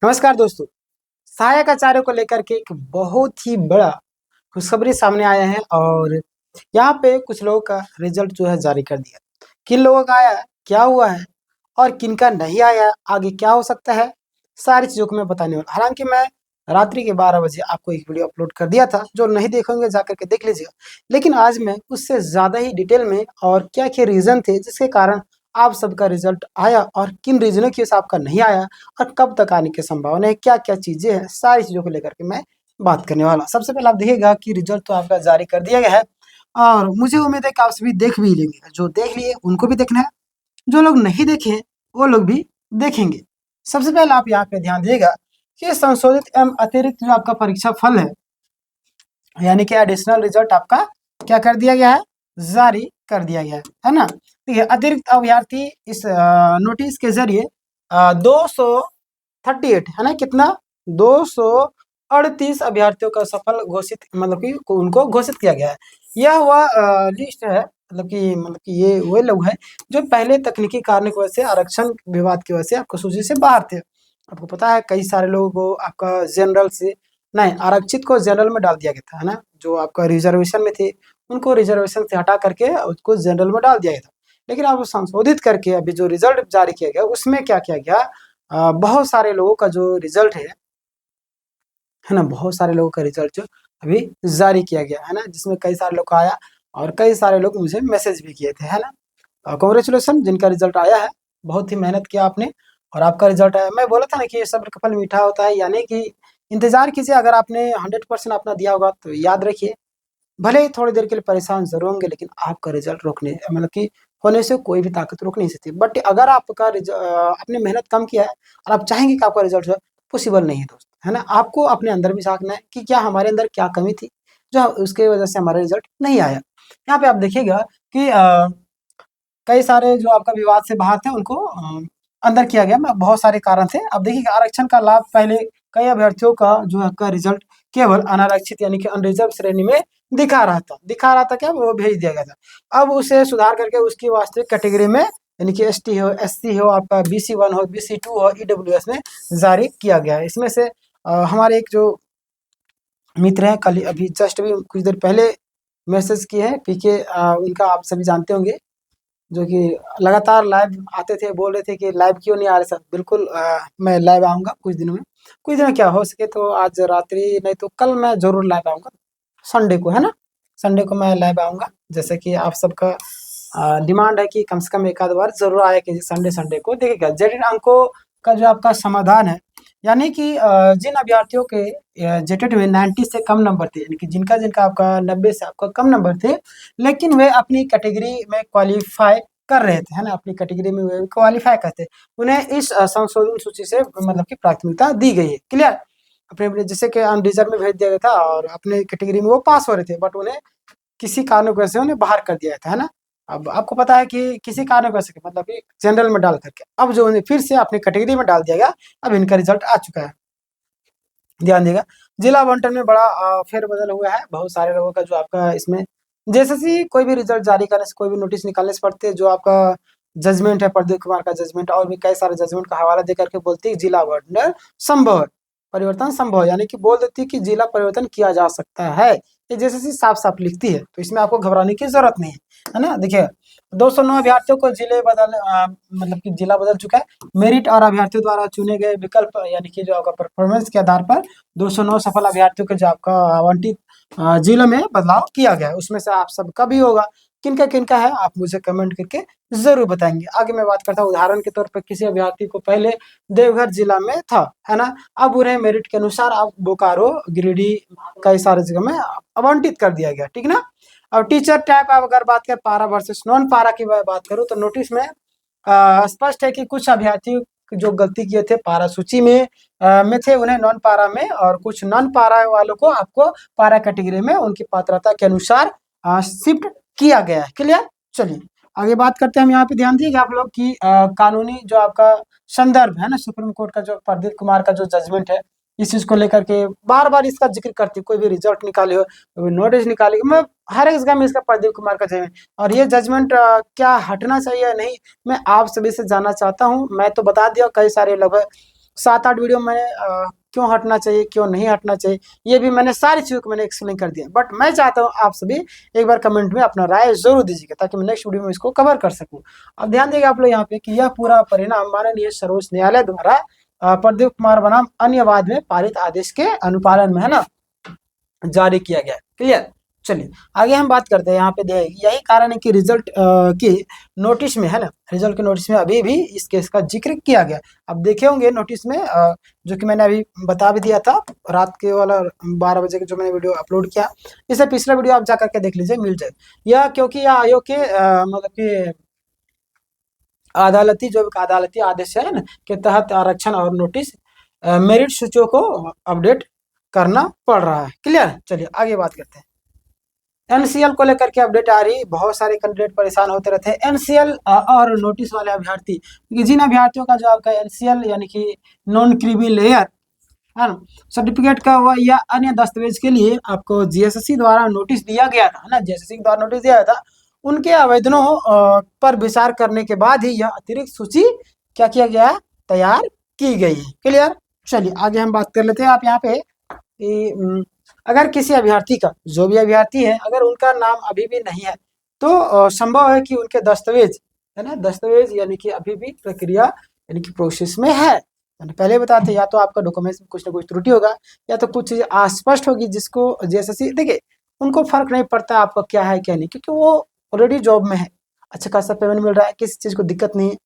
नमस्कार दोस्तों। सहायक आचार्यों को लेकर के एक बहुत ही बड़ा खुशखबरी सामने आया है और यहाँ पे कुछ लोगों का रिजल्ट जो है जारी कर दिया। किन लोगों का आया, क्या हुआ है और किनका नहीं आया, आगे क्या हो सकता है, सारी चीज़ों को मैं बताने वाला। हालाँकि मैं रात्रि के 12 बजे आपको एक वीडियो अपलोड कर दिया था, जो नहीं देखेंगे जाकर के देख लीजिएगा। लेकिन आज मैं उससे ज़्यादा ही डिटेल में और क्या-क्या रीज़न थे जिसके कारण आप सबका रिजल्ट आया और किन रीज़नों की वजह से आपका नहीं आया और कब तक आने की संभावना है, क्या-क्या चीज़ें हैं, सारी चीज़ों को लेकर के मैं बात करने वाला हूँ। सबसे पहले आप देखिएगा कि रिजल्ट तो आपका जारी कर दिया गया है और मुझे उम्मीद है कि आप सभी देख भी लेंगे। जो देख लिए उनको भी देखना है, जो लोग नहीं देखे हैं, वो लोग भी देखेंगे। सबसे पहले आप यहाँ पे ध्यान दीजिएगा कि संशोधित एवं अतिरिक्त जो आपका परीक्षा फल है, यानी कि एडिशनल रिजल्ट आपका क्या कर दिया गया है? जारी कर दिया गया है ना? ठीक है, अतिरिक्त अभ्यर्थी इस नोटिस के ज़रिए 238 है ना? कितना? 238 अभ्यर्थियों का सफल घोषित मतलब कि उनको घोषित किया गया है। यह वह लिस्ट है मतलब कि ये वो लोग हैं जो पहले तकनीकी कारणों की वजह से आरक्षण विवाद की वजह से आपको सूची से बाहर थे। आपको पता है कई सारे लोगों को आपका जनरल से नहीं, आरक्षित को जनरल में डाल दिया गया था, है ना? जो आपका रिज़र्वेशन में थे, उनको रिज़र्वेशन से हटा करके उसको जनरल में डाल दिया गया था। लेकिन अब संशोधित करके अभी जो रिज़ल्ट जारी किया गया, उसमें क्या किया गया बहुत सारे लोगों का जो रिज़ल्ट है ना? बहुत सारे लोगों का रिज़ल्ट जो अभी जारी किया गया, है ना? जिसमें कई सारे लोग का आया और कई सारे लोग मुझे मैसेज भी किए थे, है ना? कांग्रेचुलेशन जिनका रिज़ल्ट आया है, बहुत ही मेहनत किया आपने और आपका रिज़ल्ट आया। मैं बोला था ना कि ये सब्र का फल मीठा होता है, यानी कि इंतज़ार कीजिए। अगर आपने 100% अपना दिया होगा तो याद रखिए, भले ही थोड़ी देर के लिए परेशान ज़रूर होंगे लेकिन आपका रिज़ल्ट रोकने मतलब कि होने से कोई भी ताकत रोक नहीं सकती। बट अगर आपका आपने मेहनत कम किया है और आप चाहेंगे कि आपका रिज़ल्ट जो है पॉसिबल नहीं है दोस्त, है ना? आपको अपने अंदर भी झाँकना है कि क्या हमारे अंदर क्या कमी थी, जो उसके वजह से हमारा रिज़ल्ट नहीं आया। यहाँ पे आप देखिएगा कि कई सारे जो आपका विवाद से बाहर थे उनको अंदर किया गया। बहुत सारे कारण थे। अब देखिए आरक्षण का लाभ पहले कई अभ्यर्थियों का जो आपका रिज़ल्ट केवल अनारक्षित यानी कि अनरिज़र्व श्रेणी में दिखा रहा था क्या? वो भेज दिया गया था। अब उसे सुधार करके उसकी वास्तविक कैटेगरी में यानी कि एसटी हो, एससी हो, आपका बीसी 1 हो, बीसी 2 हो, ईडब्ल्यूएस में जारी किया गया है। इसमें से हमारे एक जो मित्र हैं कल अभी जस्ट अभी कुछ देर पहले मैसेज किए हैं पीके उनका आप सभी जानते होंगे। जो कि लगातार लाइव आते थे, बोल रहे थे कि लाइव क्यों नहीं आ रहे सर? बिल्कुल मैं लाइव आऊँगा कुछ दिनों में। कुछ दिन में क्या हो सके तो आज रात्रि नहीं तो कल मैं ज़रूर लाइव आऊँगा, संडे को, है ना? संडे को मैं लाइव आऊँगा। जैसे कि आप सबका डिमांड है कि कम से कम एक आध बार ज़रूर आया कीजिए संडे को। देखिएगा जेटेड अंकों का जो आपका समाधान है, यानी कि जिन अभ्यर्थियों के जेटेड में 90 से कम नंबर थे, यानी कि जिनका आपका 90 से आपका कम नंबर थे, लेकिन वे अपनी कैटेगरी में क्वालीफ़ाई कर रहे थे, है ना? अपनी कैटेगरी में वे क्वालीफ़ाई करते, उन्हें इस संशोधन सूची से मतलब कि प्राथमिकता दी गई है। क्लियर? अपने-अपने जैसे कि अनरिज़र्व में भेज दिया गया था और अपने कैटेगरी में वो पास हो रहे थे, बट उन्हें किसी कारणों की वजह से उन्हें बाहर कर दिया गया था, है ना? अब आपको पता है कि किसी कारण की वजह से मतलब कि जनरल में डाल करके, अब जो उन्हें फिर से अपनी कैटेगरी में डाल दिया गया, अब इनका रिज़ल्ट आ चुका है। ध्यान देगा, जिला आवंटन में बड़ा फेरबदल हुआ है। बहुत सारे लोगों का जो आपका इसमें जैसे कोई भी रिजल्ट जारी करने से, कोई भी नोटिस निकालने से पड़ते जो आपका जजमेंट है, प्रदीप कुमार का जजमेंट और भी कई सारे जजमेंट का हवाला देकर के बोलती है जिला आवंटन संभव है, परिवर्तन संभव है, यानी कि बोल देती है कि जिला परिवर्तन किया जा सकता है। ये जैसे साफ-साफ लिखती है, तो इसमें आपको घबराने की ज़रूरत नहीं है ना? देखिए 209 अभ्यर्थियों को मतलब कि जिला बदल चुका है। मेरिट और अभ्यर्थियों द्वारा चुने गए विकल्प यानी कि जो आपका परफॉर्मेंस के आधार पर 209 सफल अभ्यर्थियों के जो आपका आवंटित जिलों में बदलाव किया गया है। उसमें से आप सबका भी होगा। किनका-किनका है आप मुझे कमेंट करके ज़रूर बताएँगे। आगे मैं बात करता हूँ उदाहरण के तौर पर किसी अभ्यर्थी को पहले देवघर जिला में था, है ना? अब उन्हें मेरिट के अनुसार अब बोकारो, गिरिडीह कई सारे जगह में आवंटित कर दिया गया, ठीक ना? अब टीचर टाइप आप अगर बात करें पारा वर्सेस नॉन पारा की मैं बात करूँ तो नोटिस में स्पष्ट है कि कुछ अभ्यर्थी जो गलती किए थे पारा सूची में थे उन्हें नॉन पारा में और कुछ नॉन पारा वालों को आपको पारा कैटेगरी में उनकी पात्रता के अनुसार शिफ्ट किया गया है। क्लियर? चलिए आगे बात करते हैं हम। यहाँ पे ध्यान दीजिएगा आप लोग कि कानूनी जो आपका संदर्भ है ना, सुप्रीम कोर्ट का जो प्रदीप कुमार का जो जजमेंट है, इस चीज़ को लेकर के बार-बार इसका ज़िक्र करती है। कोई भी रिजल्ट निकाले हो, कोई भी नोटिस निकाले, मैं हर एक जगह में इसका प्रदीप कुमार का जजमेंट और ये जजमेंट क्या हटना चाहिए या नहीं, मैं आप सभी से जानना चाहता हूँ। मैं तो बता दिया कई सारे लोग हैं 7-8 वीडियो मैंने क्यों हटना चाहिए, क्यों नहीं हटना चाहिए, ये भी मैंने सारी चीज़ों को मैंने एक्सप्लेन कर दिया। बट मैं चाहता हूँ आप सभी एक बार कमेंट में अपना राय ज़रूर दीजिएगा, ताकि मैं नेक्स्ट वीडियो में इसको कवर कर सकूँ। अब ध्यान देंगे आप लोग यहाँ पे कि यह पूरा परिणाम माननीय सर्वोच्च न्यायालय द्वारा प्रदीप कुमार बनाम अन्य वाद में पारित आदेश के अनुपालन में, है ना, जारी किया गया। क्लियर। चलिए आगे हम बात करते हैं। यहाँ पे यही कारण है कि रिजल्ट की नोटिस में, है ना, रिजल्ट के नोटिस में अभी भी इस केस का जिक्र किया गया। अब देखे होंगे नोटिस में, जो कि मैंने अभी बता भी दिया था, रात के वाला 12 बजे के जो मैंने वीडियो अपलोड किया, इससे पिछला वीडियो आप जा करके देख लीजिए, मिल जाए। यह क्योंकि यह आयोग के मतलब कि अदालती जो अदालती आदेश है ना के तहत आरक्षण और नोटिस मेरिट सूचियों को अपडेट करना पड़ रहा है। क्लियर। चलिए आगे बात करते हैं। एनसीएल को लेकर के अपडेट आ रही, बहुत सारे कैंडिडेट परेशान होते रहते हैं एनसीएल और नोटिस वाले अभ्यर्थी, क्योंकि जिन अभ्यर्थियों का जो आपका एनसीएल यानी कि नॉन क्रीमी लेयर, है ना, सर्टिफिकेट का हुआ या अन्य दस्तावेज के लिए आपको जीएसएससी द्वारा नोटिस दिया गया था, है ना, जीएसएससी द्वारा नोटिस दिया गया था, उनके आवेदनों पर विचार करने के बाद ही यह अतिरिक्त सूची क्या किया गया, तैयार की गई है। क्लियर। चलिए आगे हम बात कर लेते हैं। आप यहाँ पे अगर किसी अभ्यर्थी का, जो भी अभ्यर्थी है, अगर उनका नाम अभी भी नहीं है, तो संभव है कि उनके दस्तावेज, है ना, दस्तावेज यानी कि अभी भी प्रक्रिया यानी कि प्रोसेस में है। पहले बताते, या तो आपका डॉक्यूमेंट्स में कुछ ना कुछ त्रुटि होगा, या तो कुछ चीज़ अस्पष्ट होगी, जिसको जैसे देखिए उनको फर्क नहीं पड़ता आपका क्या है क्या नहीं, क्योंकि वो ऑलरेडी जॉब में है, अच्छा खासा पेमेंट मिल रहा है, किसी चीज़ को दिक्कत नहीं है,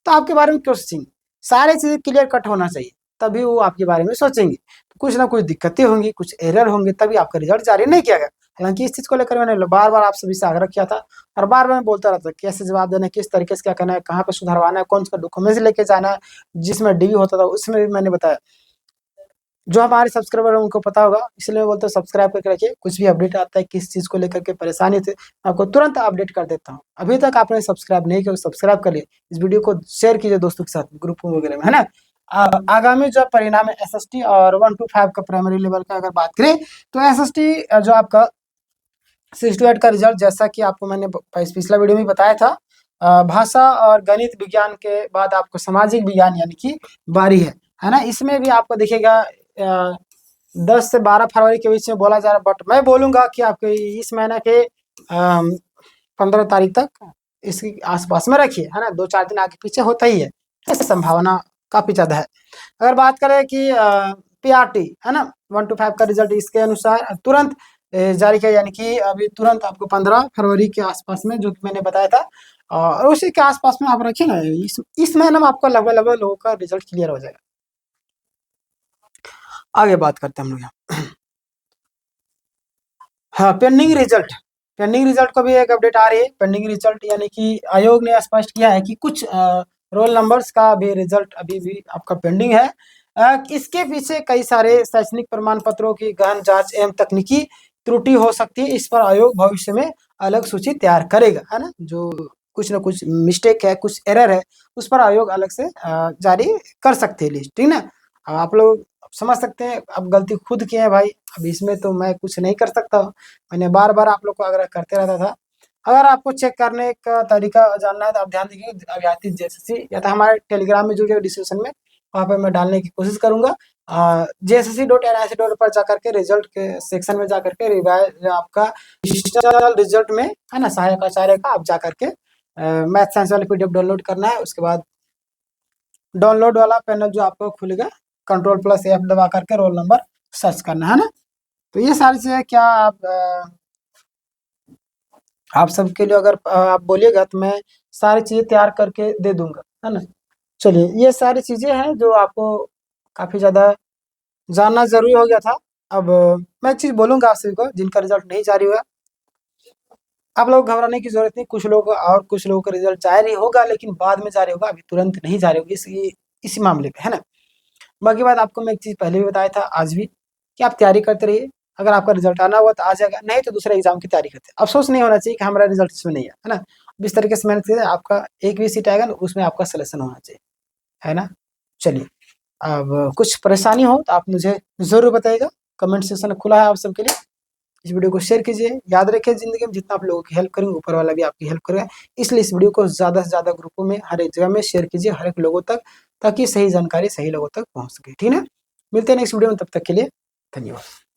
तो आपके बारे में क्यों सोचेंगे। सारी चीज़ें क्लियर कट होना चाहिए, तभी वो आपके बारे में सोचेंगे। कुछ ना कुछ दिक्कतें होंगी, कुछ एरर होंगे, तभी आपका रिजल्ट जारी नहीं किया गया। हालांकि इस चीज़ को लेकर मैंने बार बार आप सभी से आग्रह किया था, और बार बार मैं बोलता रहता कैसे जवाब देना है, किस तरीके से क्या करना है, कहाँ पे सुधारवाना है, कौन सा डॉक्यूमेंट्स लेके जाना है। जिसमें डीवी होता था उसमें भी मैंने बताया, जो हमारे सब्सक्राइबर है उनको पता होगा, इसलिए मैं बोलता हूँ सब्सक्राइब करके रखिए। कुछ भी अपडेट आता है, किस चीज़ को लेकर के परेशानी थे, आपको तुरंत अपडेट कर देता हूँ। अभी तक आपने सब्सक्राइब नहीं किया, सब्सक्राइब कर लिए, इस वीडियो को शेयर कीजिए दोस्तों के साथ, ग्रुप वगैरह में, है ना। आगामी जो परिणाम है एसएसटी और 1 to 5 का प्राइमरी लेवल का अगर बात करें, तो एसएसटी जो आपका 6 to 8 का रिजल्ट, जैसा कि आपको मैंने पिछला वीडियो में बताया था, भाषा और गणित विज्ञान के बाद आपको सामाजिक विज्ञान यानी कि बारी है ना। इसमें भी आपको देखिएगा 10 से 12 फरवरी के बीच में बोला जा रहा है, बट मैं बोलूँगा कि आपके इस महीने के 15 तारीख तक इसके आसपास में रखिए, है ना, 2-4 दिन आगे पीछे होता ही है, संभावना काफ़ी ज़्यादा है। अगर बात करें कि पीआरटी, है ना, 1 to 5 का रिजल्ट इसके अनुसार तुरंत जारी किया, यानी कि अभी तुरंत आपको 15 फरवरी के आसपास में, जो कि मैंने बताया था, और उसी के आसपास में आप रखिए ना, इस महीने में आपका लगभग लोगों का रिजल्ट क्लियर हो जाएगा। आगे बात करते हैं हम लोग यहाँ। हाँ, पेंडिंग रिजल्ट, पेंडिंग रिजल्ट को भी एक अपडेट आ रही है। पेंडिंग रिजल्ट यानी कि आयोग ने स्पष्ट किया है कि कुछ रोल नंबर्स का भी रिजल्ट अभी भी आपका पेंडिंग है। इसके पीछे कई सारे शैक्षणिक प्रमाण पत्रों की गहन जांच एवं तकनीकी त्रुटि हो सकती है। इस पर आयोग भविष्य में अलग सूची तैयार करेगा, है ना। जो कुछ ना कुछ मिस्टेक है, कुछ एरर है, उस पर आयोग अलग से जारी कर सकते हैं लिस्ट, ठीक ना। आप लोग समझ सकते हैं, अब गलती खुद की है भाई, अब इसमें तो मैं कुछ नहीं कर सकता। मैंने बार बार आप लोग को आग्रह करते रहता था। अगर आपको चेक करने का तरीका जानना है तो आप ध्यान दीजिए, अभ्यर्थी जेएसएससी, या तो हमारे टेलीग्राम में जुड़िए डिस्क्रिप्शन में, वहाँ पे मैं डालने की कोशिश करूंगा। JSSC.nic.in पर जाकर के रिजल्ट के सेक्शन में जाकर के रिवाइज आपका डिजिटल रिजल्ट में, है ना, सहायक आचार्य का, आप जाकर के मैथ साइंस वाले PDF डाउनलोड करना है। उसके बाद डाउनलोड वाला पैनल जो आपको खुलेगा, Ctrl+F दबा करके रोल नंबर सर्च करना है ना। तो ये सारी चीज़ें क्या आप सबके लिए अगर आप बोलिएगा तो मैं सारी चीज़ें तैयार करके दे दूंगा, है ना। चलिए, ये सारी चीज़ें हैं जो आपको काफ़ी ज़्यादा जानना ज़रूरी हो गया था। अब मैं एक चीज़ बोलूँगा आप सभी को, जिनका रिजल्ट नहीं जारी हुआ, आप लोग घबराने की ज़रूरत नहीं। कुछ लोगों का रिजल्ट जारी होगा, लेकिन बाद में जारी होगा, अभी तुरंत नहीं जारी होगी इसी मामले पे, है ना। बाकी बात आपको मैं एक चीज़ पहले भी बताया था, आज भी, कि आप तैयारी करते रहिए। अगर आपका रिजल्ट आना हुआ तो आ जाएगा, नहीं तो दूसरे एग्जाम की तैयारी करते हैं। अफसोस नहीं होना चाहिए कि हमारा रिजल्ट इसमें नहीं है ना। इस तरीके से मेहनत कीजिए, आपका एक भी सीट आएगा ना, उसमें आपका सिलेक्शन होना चाहिए, है ना। चलिए, अब कुछ परेशानी हो तो आप मुझे ज़रूर बताइएगा, कमेंट सेक्शन खुला है आप सबके लिए। इस वीडियो को शेयर कीजिए। याद रखिए, ज़िंदगी में जितना आप लोगों की हेल्प करेंगे, ऊपर वाला भी आपकी हेल्प करेगा। इसलिए इस वीडियो को ज़्यादा से ज़्यादा ग्रुपों में, हर एक जगह में शेयर कीजिए, हर एक लोगों तक, ताकि सही जानकारी सही लोगों तक पहुंच सके। ठीक है, मिलते हैं नेक्स्ट वीडियो में, तब तक के लिए धन्यवाद।